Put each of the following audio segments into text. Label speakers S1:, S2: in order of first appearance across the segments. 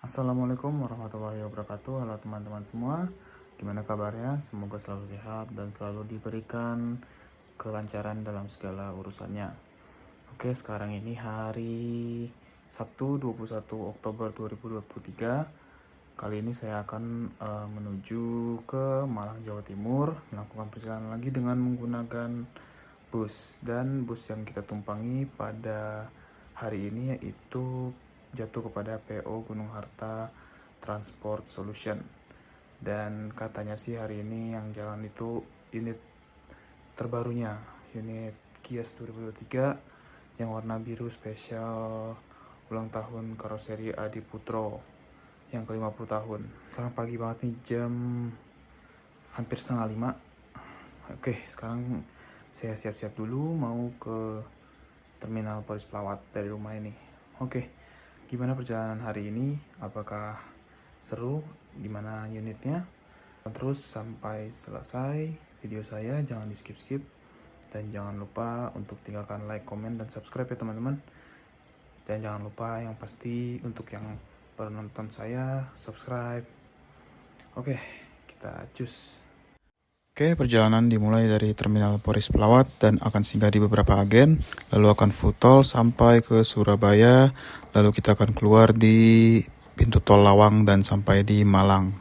S1: Assalamualaikum warahmatullahi wabarakatuh. Halo teman-teman semua, gimana kabarnya? Semoga selalu sehat dan selalu diberikan kelancaran dalam segala urusannya. Oke, sekarang ini hari Sabtu 21 Oktober 2023. Kali ini saya akan menuju ke Malang, Jawa Timur, melakukan perjalanan lagi dengan menggunakan bus. Dan bus yang kita tumpangi pada hari ini yaitu jatuh kepada PO Gunung Harta Transport Solution. Dan katanya sih hari ini yang jalan itu unit terbarunya, unit Kias 2023 yang warna biru spesial ulang tahun karoseri Adi Putro yang ke-50 tahun. Sekarang pagi banget nih, jam hampir setengah 5. Oke, sekarang saya siap-siap dulu mau ke Terminal Polis Pelawat dari rumah ini. Oke, gimana perjalanan hari ini? Apakah seru? Gimana unitnya? Terus sampai selesai video saya, jangan di skip-skip. Dan jangan lupa untuk tinggalkan like, komen, dan subscribe ya teman-teman. Dan jangan lupa yang pasti untuk yang baru nonton saya, subscribe. Oke, kita cus. Oke, perjalanan dimulai dari Terminal Polis Pelawat dan akan singgah di beberapa agen, lalu akan full tol sampai ke Surabaya, lalu kita akan keluar di pintu tol Lawang dan sampai di Malang.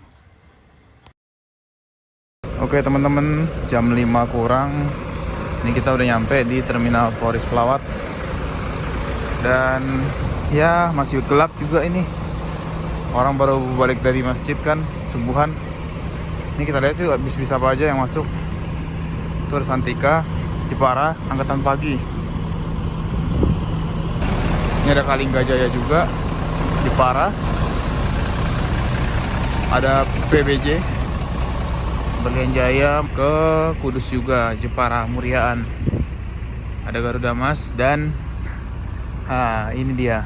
S1: Oke teman-teman, jam 5 kurang, ini kita udah nyampe di Terminal Polis Pelawat. Dan ya masih gelap juga ini, orang baru balik dari masjid kan, subuhan. Ini kita lihat tuh bis-bis apa aja yang masuk. Itu ada Santika, Jepara, Angkatan Pagi. Ini ada Kalinggajaya juga, Jepara. Ada PBJ, Berlian Jaya, ke Kudus juga, Jepara, Muriaan. Ada Garuda Mas dan ini dia.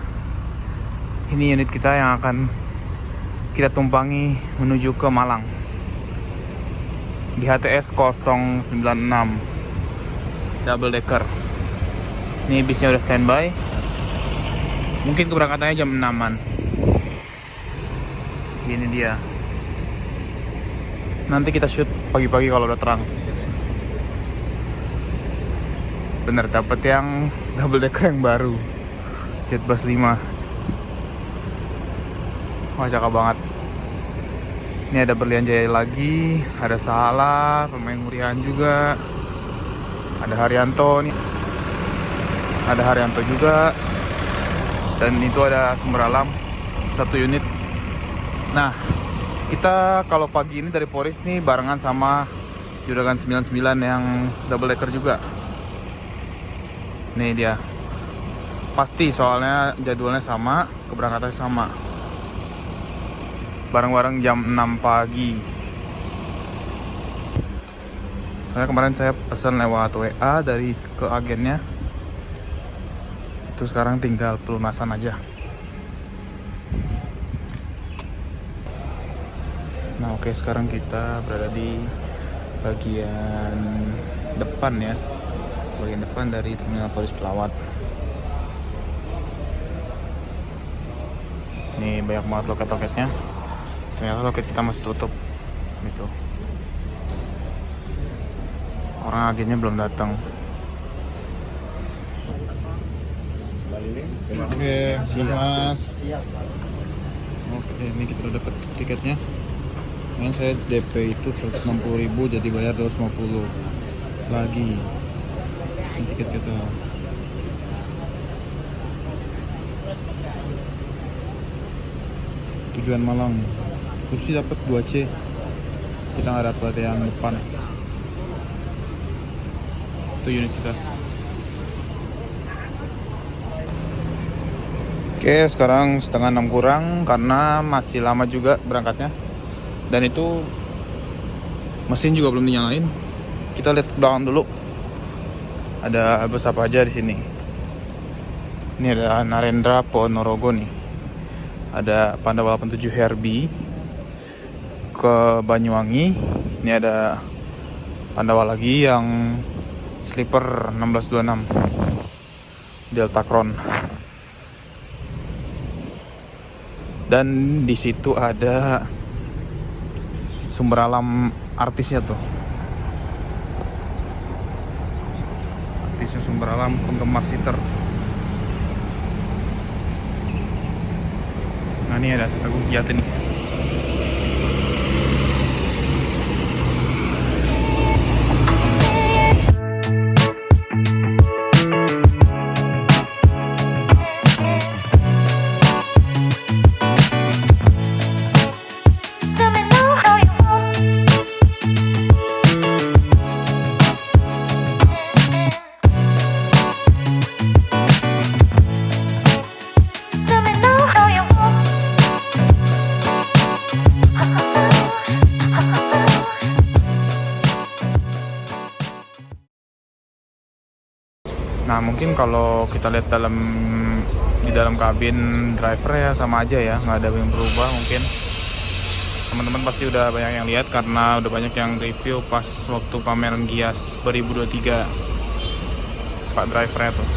S1: Ini unit kita yang akan kita tumpangi menuju ke Malang. Di HTS 096 double decker. Ini bisnya udah standby. Mungkin keberangkatannya jam 6-an. Ini dia. Nanti kita shoot pagi-pagi kalau udah terang. Bener, dapet yang double decker yang baru, Jetbus 5. Wah, cakep banget. Ini ada Berlian Jaya lagi, ada Salah, pemain Murian juga. Ada Haryanto nih. Ada Haryanto juga. Dan itu ada Sumber Alam, satu unit. Nah, kita kalau pagi ini dari Polis nih barengan sama Juragan 99 yang double decker juga. Nih dia. Pasti soalnya jadwalnya sama, keberangkatannya sama. Bareng-bareng jam 6 pagi. Soalnya kemarin saya pesan lewat WA dari ke agennya. Itu sekarang tinggal pelunasan aja. Nah oke, sekarang kita berada di bagian depan ya. Bagian depan dari Terminal Polis Pelawat. Ini banyak banget loket-loketnya. Ternyata loket kita masih tutup. Gitu. Orang agennya belum datang. Oke, siap Mas. Oke, ini kita udah dapat tiketnya. Ini saya DP itu 160.000, jadi bayar 250 lagi. Ini tiket kita. Tujuan Malang. Kursi dapat 2C. Kita nggak dapat yang depan. Itu unit kita. Oke, sekarang setengah 6 kurang karena masih lama juga berangkatnya. Dan itu mesin juga belum dinyalain. Kita lihat belakang dulu. Ada bus apa aja di sini. Ini ada Narendra Ponorogo nih. Ada Pandawa 87 Herbie ke Banyuwangi. Ini ada Pandawa lagi yang sleeper 1626 Delta Crown. Dan di situ ada sumber alam artisnya tuh. Artisnya sumber alam penggemar siter. Nah ini ada Agung Kijati nih. Nah mungkin kalau kita lihat di dalam kabin driver ya sama aja ya, nggak ada yang berubah. Mungkin teman-teman pasti udah banyak yang lihat karena udah banyak yang review pas waktu pameran Gias 2023 Pak drivernya tuh.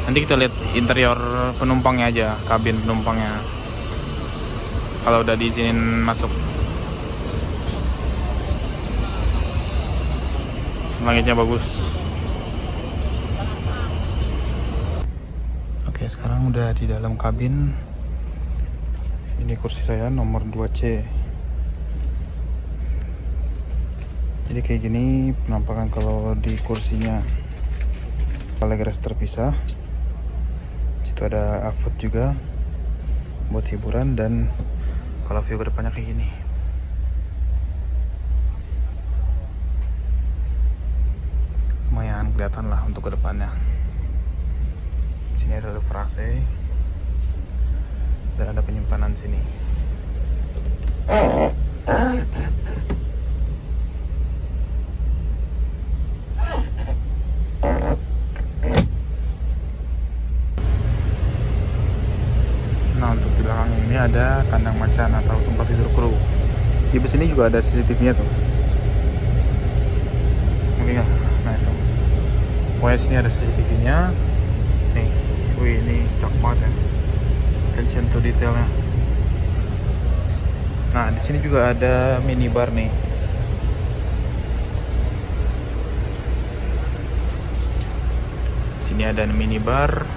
S1: Nanti kita lihat interior penumpangnya aja, kabin penumpangnya kalau udah diizinin masuk. Langitnya bagus. Oke, sekarang udah di dalam kabin. Ini kursi saya nomor 2C. Jadi kayak gini penampakan kalau di kursinya. Leg rest terpisah. Situ ada avot juga buat hiburan, dan kalau view ke depannya kayak gini. Lumayan kelihatan lah untuk ke depannya. Sini ada frase dan ada penyimpanan sini. Nah untuk di belakang ini ada kandang macan atau tempat tidur kru. Di bus ini juga ada CCTV-nya tuh. Mungkin nggak? Nah itu. Pokoknya sini ada CCTV-nya. Nih, wih ini cakep banget ya. Attention to detailnya. Nah di sini juga ada minibar nih. Sini ada minibar,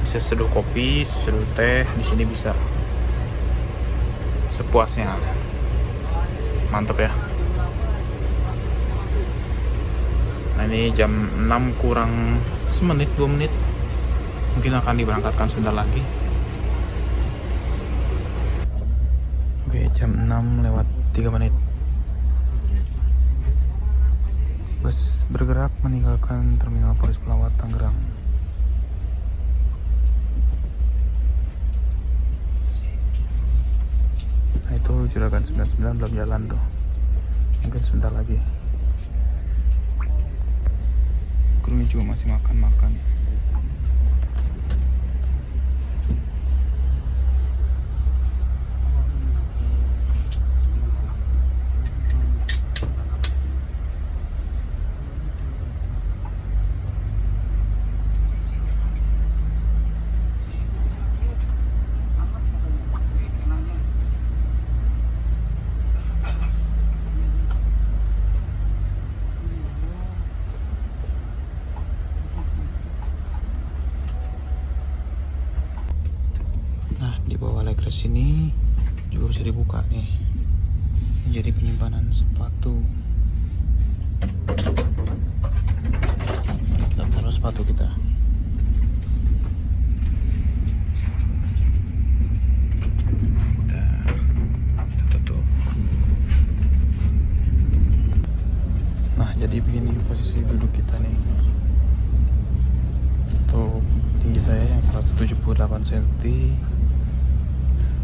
S1: bisa seduh kopi, seduh teh. Di sini bisa sepuasnya. Mantap ya. Nah ini jam 6 kurang semenit, 2 menit. Mungkin akan diberangkatkan sebentar lagi. Oke, jam 6 lewat 3 menit. Bus bergerak meninggalkan Terminal Polis Pelawat Tangerang. Nah itu Juragan 99 belum jalan tuh. Mungkin sebentar lagi. Krunya juga masih makan-makan. Di bawah leg rest ini juga bisa dibuka nih, jadi penyimpanan sepatu. Kita taruh sepatu kita. Kita tutup. Nah jadi begini posisi duduk kita nih. Untuk tinggi saya yang 178 cm.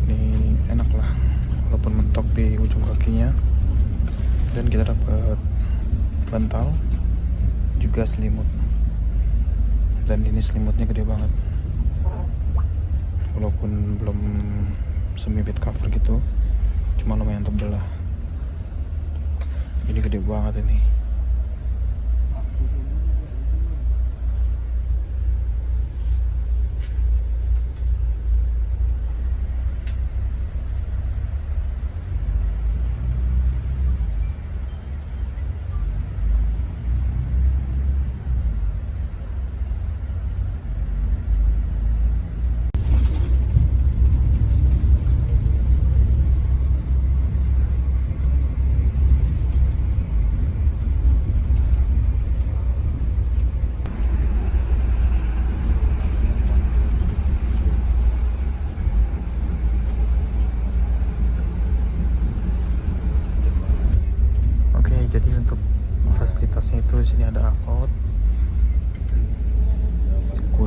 S1: Ini enak lah, walaupun mentok di ujung kakinya. Dan kita dapat bantal juga, selimut. Dan ini selimutnya gede banget, walaupun belum semi bed cover gitu, cuma lumayan tebel lah. Ini gede banget ini.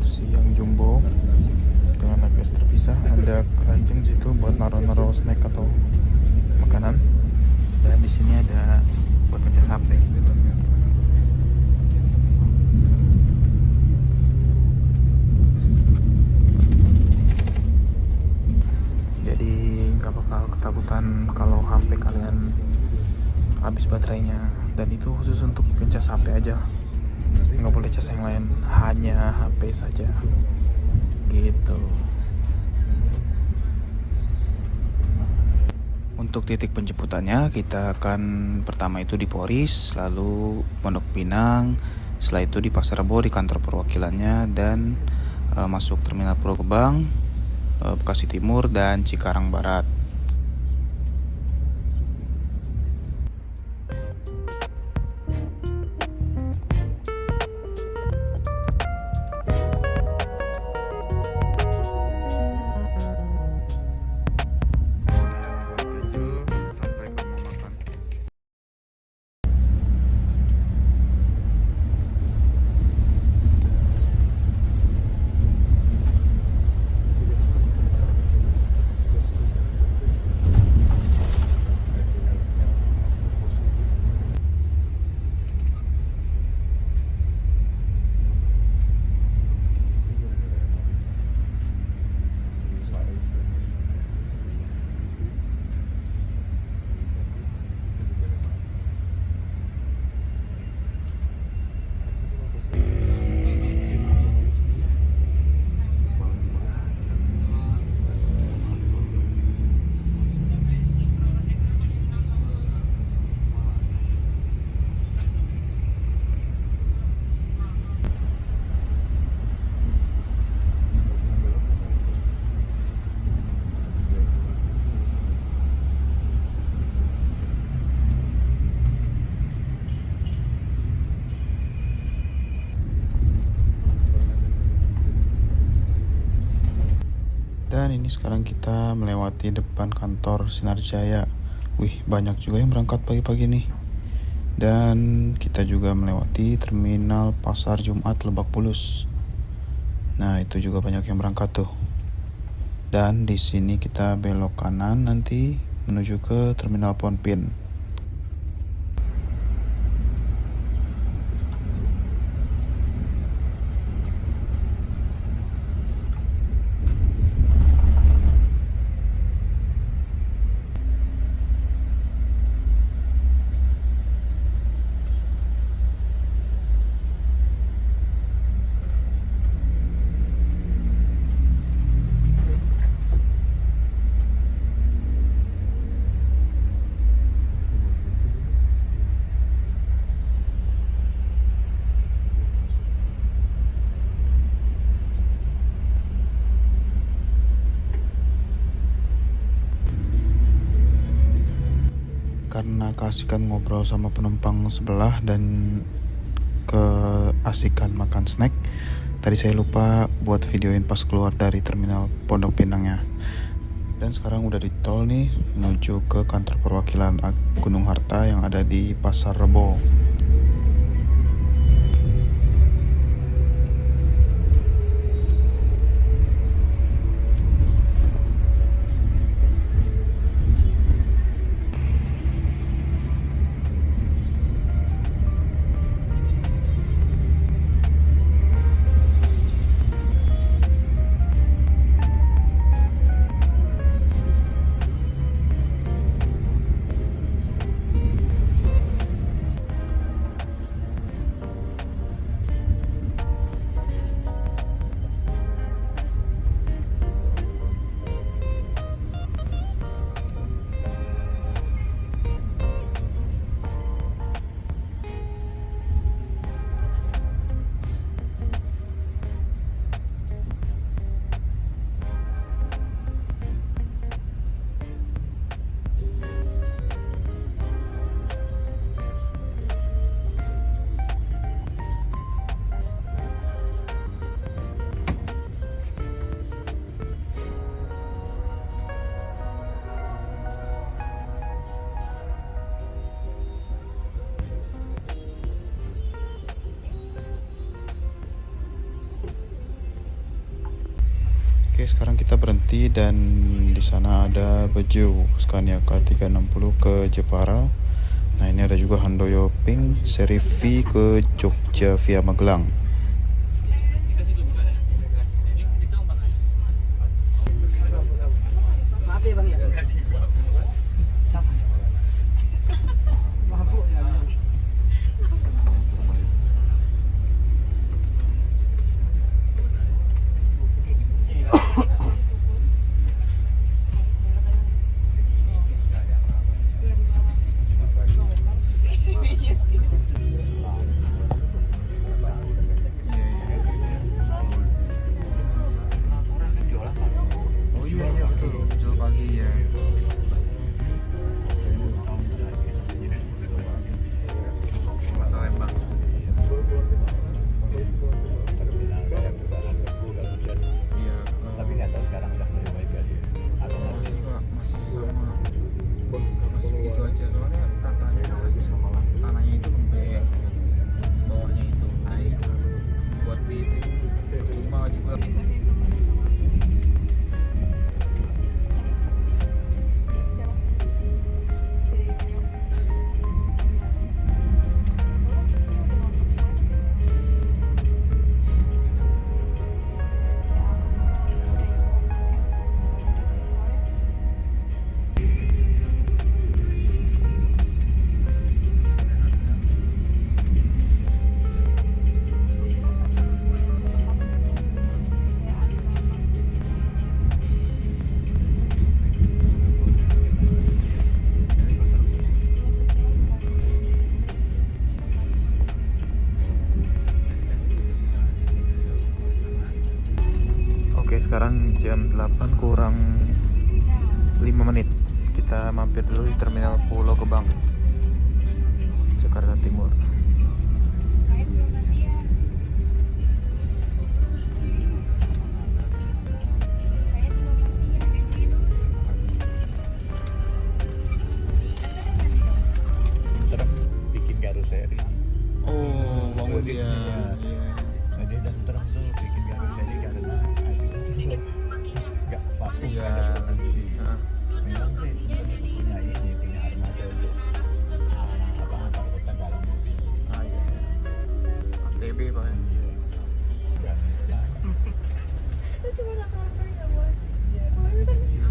S1: kursi yang jumbo dengan backrest terpisah. Ada keranjang di situ buat naruh-naruh snack atau makanan. Dan di sini ada buat ngecas HP. Jadi nggak bakal ketakutan kalau HP kalian habis baterainya. Dan itu khusus untuk ngecas HP aja, nggak boleh cas yang lain, hanya HP saja gitu. Untuk titik penjemputannya kita akan pertama itu di Poris, lalu Pondok Pinang, setelah itu di Pasar Rebo di kantor perwakilannya, dan masuk Terminal Pulau Gebang, Bekasi Timur, dan Cikarang Barat. Dan ini sekarang kita melewati depan kantor Sinar Jaya. Wih, banyak juga yang berangkat pagi-pagi nih. Dan kita juga melewati terminal Pasar Jumat Lebak Bulus. Nah, itu juga banyak yang berangkat tuh. Dan di sini kita belok kanan nanti menuju ke Terminal Ponpin. Karena keasikan ngobrol sama penumpang sebelah dan keasikan makan snack, tadi saya lupa buat videoin pas keluar dari terminal Pondok Pinangnya. Dan sekarang udah di tol nih menuju ke kantor perwakilan Gunung Harta yang ada di Pasar Rebo. Oke, sekarang kita berhenti dan di sana ada baju Scania K360 ke Jepara. Nah, ini ada juga Handoyo Pink seri V ke Jogja via Magelang.
S2: Maaf ya Bang ya. Maaf Bu ya.
S1: Oh iya betul, jual pagi ya. Lembang. Iya,
S3: Tapi nggak tahu sekarang udah mulai baik lagi. Atau masih
S1: masih sama, masih gitu aja soalnya tanahnya itu lembek, bawahnya itu naik buat di rumah juga. Oke, sekarang jam 8 kurang 5 menit. Kita mampir dulu di Terminal Pulau Gebang, Jakarta Timur.
S3: terus bikin karuseri.
S1: Oh, bangun
S3: dia. Nah, dia dan terus tuh bikin karuseri karena nggak vakum.
S1: Iya,
S3: Memang sih punya armada untuk apa angkutan dalam mobil.
S1: Ah iya. ATB Pak ya.
S4: Cuma nakal-nakal ya buat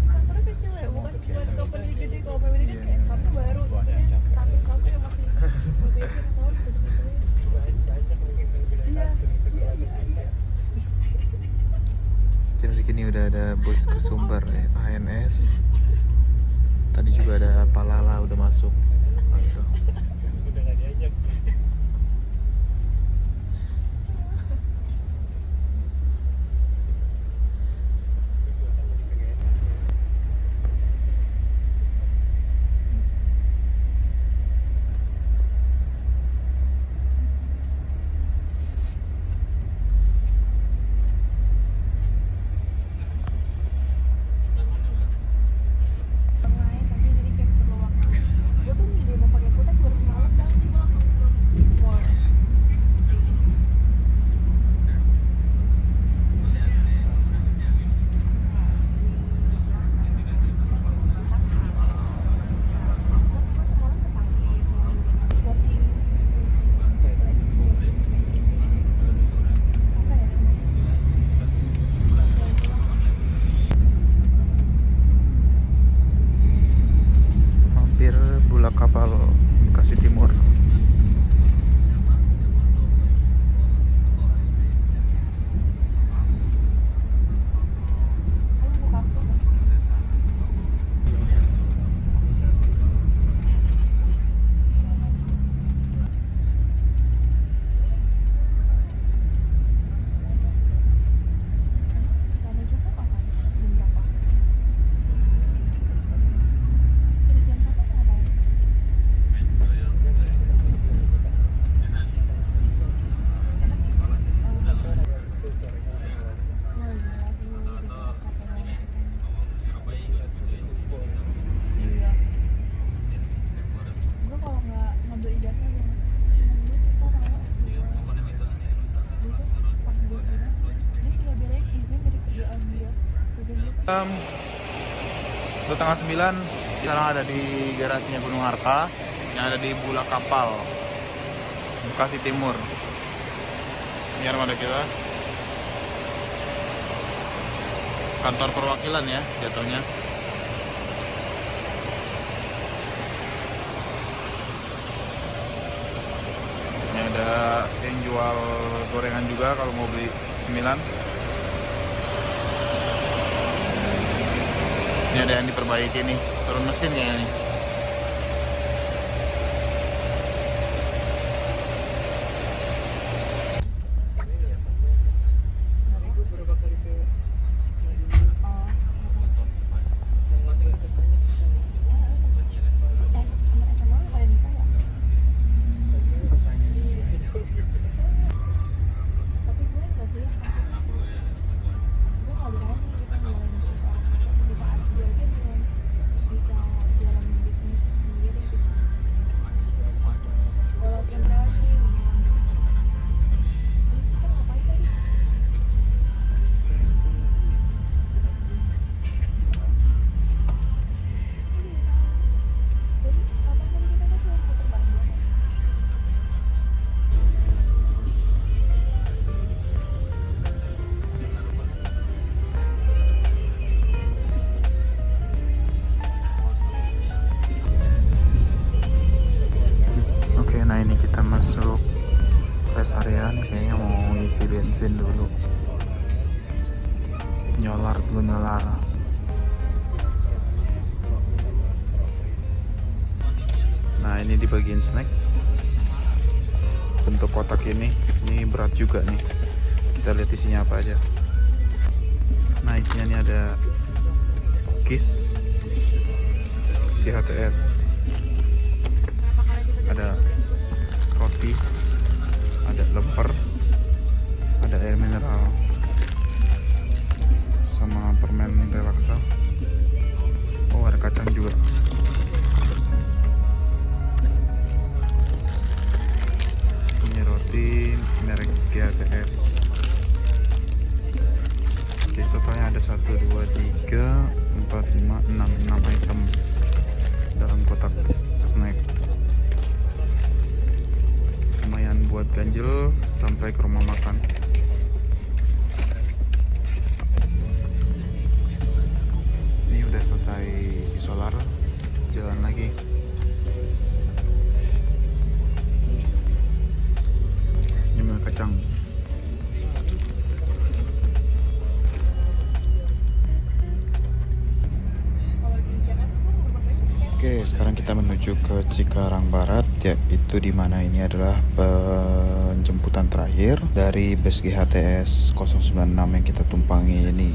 S4: kantornya kecil ya, bukan company gede. Kalau company gede kayak kamu baru status kamu yang masih probation atau bisa digituin. Iya.
S1: Jam segini udah ada bus ke Sumber ya, ANS. Tadi juga ada Palala udah masuk. Nah, itu.
S3: Udah nggak diajak.
S4: Orang lain tapi jadi kayak perlu waktu. Gue tuh
S1: Setengah 9 sekarang ada di garasinya Gunung Harta yang ada di Bulak Kapal, Bekasi Timur. Ini armada kita, kantor perwakilan ya jatuhnya. Ini ada yang jual gorengan juga kalau mau beli cemilan. Ini ada yang diperbaiki nih, turun mesin kayaknya nih. Nah ini kita masuk rest area nih, kayaknya mau isi bensin dulu, nyolar. Nah ini di bagian snack, bentuk kotak ini berat juga nih, kita lihat isinya apa aja. Nah isinya ini ada kiss GHTS, ada roti, ada lemper, ada air mineral, sama permen relaksa. Oh ada kacang juga. Ini roti merek GHTS. Oke, totalnya ada 1, 2, 3, 4, 5, 6 item dalam kotak snack. Lumayan buat ganjil sampai ke rumah makan. Ini udah selesai isi solar, jalan lagi. Ini mie kacang. Oke, sekarang kita menuju ke Cikarang Barat, yaitu di mana ini adalah penjemputan terakhir dari bus GHTS 096 yang kita tumpangi ini.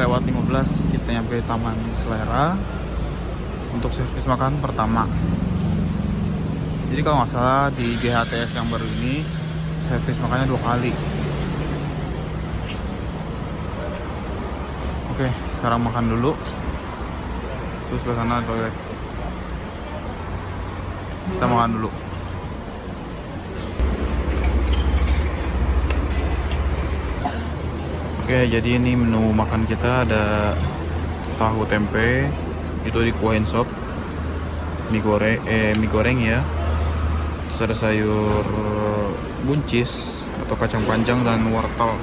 S1: lewat 15 kita nyampe Taman Selera untuk servis makan pertama. Jadi kalau nggak salah di GHTS yang baru ini servis makannya 2 kali. Oke, sekarang makan dulu. Terus ke sana toilet. Kita makan dulu. Oke, jadi ini menu makan kita ada tahu tempe itu di kuahin sop, mie goreng ya. Terus ada sayur buncis atau kacang panjang dan wortel,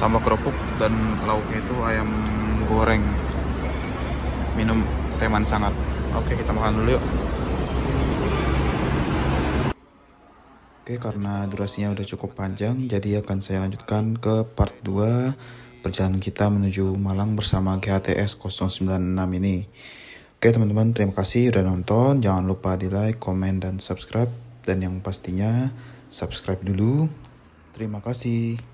S1: tambah kerupuk, dan lauknya itu ayam goreng. Minum teh manis hangat. Oke, kita makan dulu yuk. Oke, karena durasinya udah cukup panjang, jadi akan saya lanjutkan ke part 2 perjalanan kita menuju Malang bersama GHTS 096 ini. Oke teman-teman, terima kasih udah nonton. Jangan lupa di like, komen, dan subscribe. Dan yang pastinya subscribe dulu. Terima kasih.